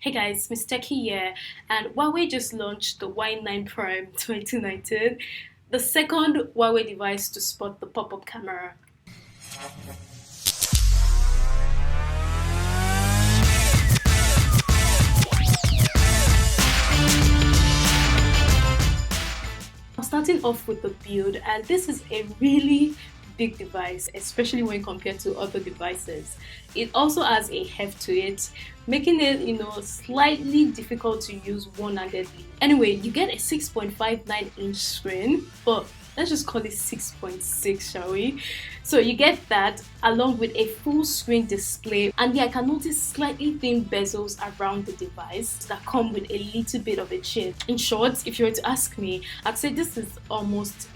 Hey guys, Miss Techie here, and Huawei just launched the Y9 Prime 2019, the second Huawei device to spot the pop-up camera. I'm starting off with the build, and this is a really big device, especially when compared to other devices. It also has a heft to it, making it, slightly difficult to use one-handedly. Anyway, you get a 6.59-inch screen, but let's just call it 6.6, shall we? So you get that along with a full screen display, and I can notice slightly thin bezels around the device that come with a little bit of a chin. In short, if you were to ask me, I'd say this is almost,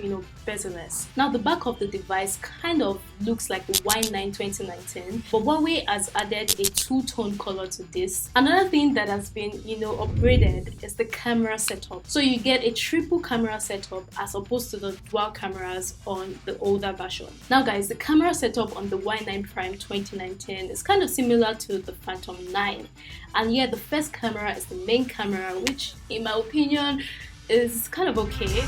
bezel-less. Now the back of the device kind of looks like the Y9 2019, but Huawei has added a two-tone color to this. Another thing that has been, upgraded is the camera setup. So you get a triple camera setup as opposed to the dual cameras on the older version. Now guys, the camera setup on the Y9 Prime 2019 is kind of similar to the Phantom 9, and the first camera is the main camera, which in my opinion is kind of okay.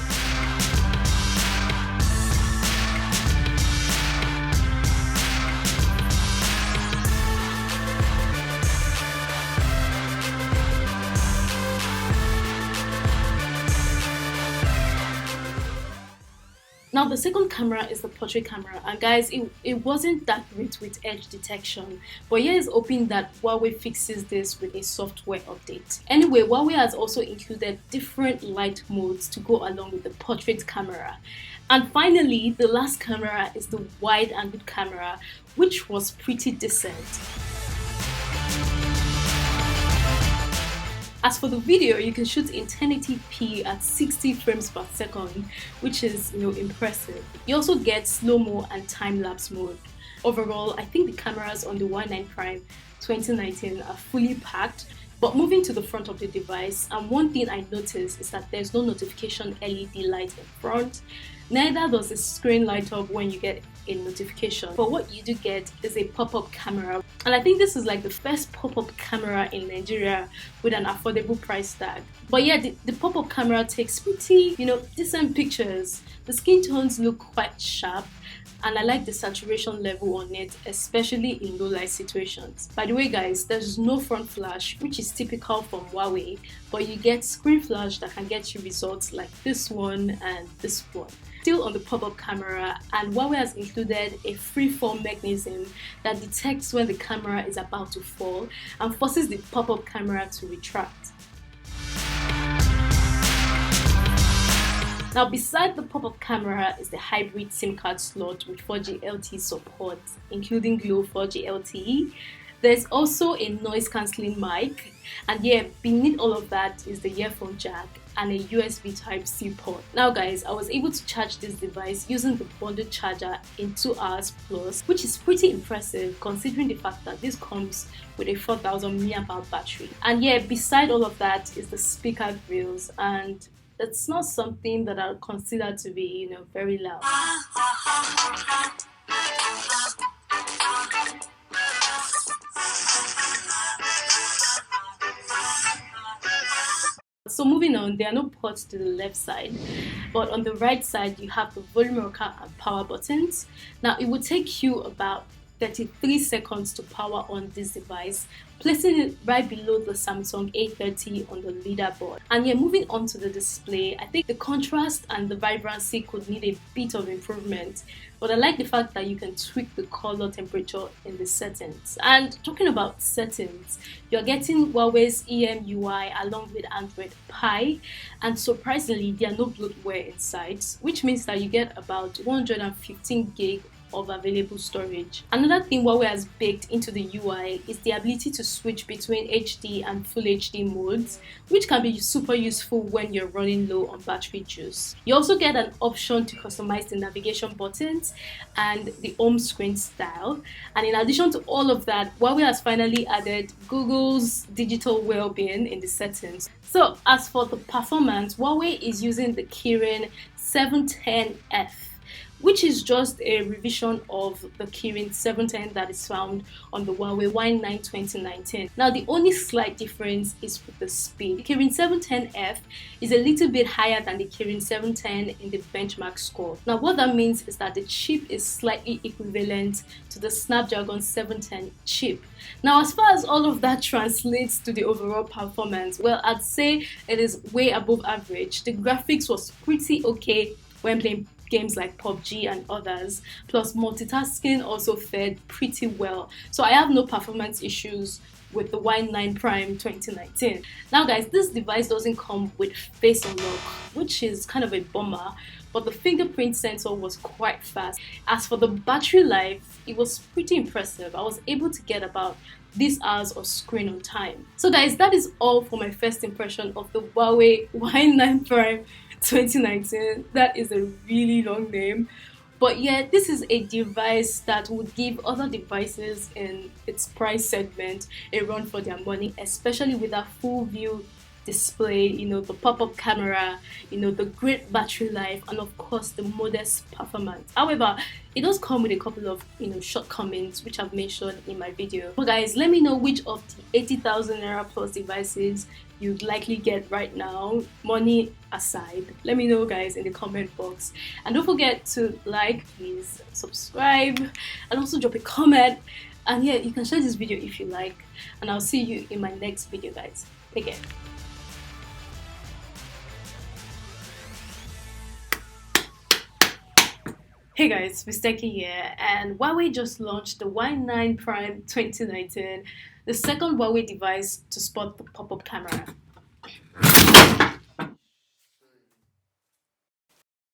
Now the second camera is the portrait camera, and guys, it wasn't that great with edge detection, but here is hoping that Huawei fixes this with a software update. Anyway, Huawei has also included different light modes to go along with the portrait camera. And finally, the last camera is the wide angle camera, which was pretty decent. As for the video, you can shoot in 1080p at 60 frames per second, which is, impressive. You also get slow-mo and time-lapse mode. Overall, I think the cameras on the Y9 Prime 2019 are fully packed. But moving to the front of the device, and one thing I noticed is that there's no notification LED light in front. Neither does the screen light up when you get a notification. But what you do get is a pop-up camera. And I think this is like the first pop-up camera in Nigeria with an affordable price tag. But the pop-up camera takes pretty, decent pictures. The skin tones look quite sharp, and I like the saturation level on it, especially in low light situations. By the way guys, there's no front flash, which is typical from Huawei, but you get screen flash that can get you results like this one and this one. Still on the pop-up camera, and Huawei has included a freeform mechanism that detects when the camera is about to fall and forces the pop-up camera to retract. Now beside the pop-up camera is the hybrid SIM card slot with 4G LTE support, including Glow 4G LTE. There's also a noise cancelling mic, and beneath all of that is the earphone jack and a USB Type-C port. Now guys, I was able to charge this device using the bundled charger in 2 hours plus, which is pretty impressive considering the fact that this comes with a 4000 mAh battery. And beside all of that is the speaker grills, and it's not something that I would consider to be, very loud. So moving on, there are no ports to the left side, but on the right side you have the volume rocker and power buttons. Now it will take you about 33 seconds to power on this device, placing it right below the Samsung A30 on the leaderboard. And moving on to the display, I think the contrast and the vibrancy could need a bit of improvement, but I like the fact that you can tweak the color temperature in the settings. And talking about settings, you're getting Huawei's EMUI along with Android Pie, and surprisingly there are no bloatware inside, which means that you get about 115 gig of available storage. Another thing Huawei has baked into the UI is the ability to switch between HD and Full HD modes, which can be super useful when you're running low on battery juice. You also get an option to customize the navigation buttons and the home screen style. And in addition to all of that, Huawei has finally added Google's digital well-being in the settings. So as for the performance, Huawei is using the Kirin 710F, which is just a revision of the Kirin 710 that is found on the Huawei Y9 2019. Now, the only slight difference is with the speed. The Kirin 710F is a little bit higher than the Kirin 710 in the benchmark score. Now, what that means is that the chip is slightly equivalent to the Snapdragon 710 chip. Now, as far as all of that translates to the overall performance, well, I'd say it is way above average. The graphics was pretty okay when playing games like PUBG and others, plus multitasking also fared pretty well. So I have no performance issues with the Y9 Prime 2019. Now guys, this device doesn't come with face unlock, which is kind of a bummer, but the fingerprint sensor was quite fast. As for the battery life, it was pretty impressive. I was able to get about these hours of screen on time. So guys, that is all for my first impression of the Huawei Y9 Prime 2019. That is a really long name, but yeah, this is a device that would give other devices in its price segment a run for their money, especially with that full view display, the pop-up camera, the great battery life, and of course the modest performance. However, it does come with a couple of shortcomings, which I've mentioned in my video. So guys, let me know which of the 80,000 naira plus devices you'd likely get right now, money aside. Let me know guys in the comment box, and don't forget to like, please subscribe, and also drop a comment, and yeah, you can share this video if you like, and I'll see you in my next video guys. Take care. Hey guys, Pointek here, and Huawei just launched the Y9 Prime 2019, the second Huawei device to spot the pop-up camera.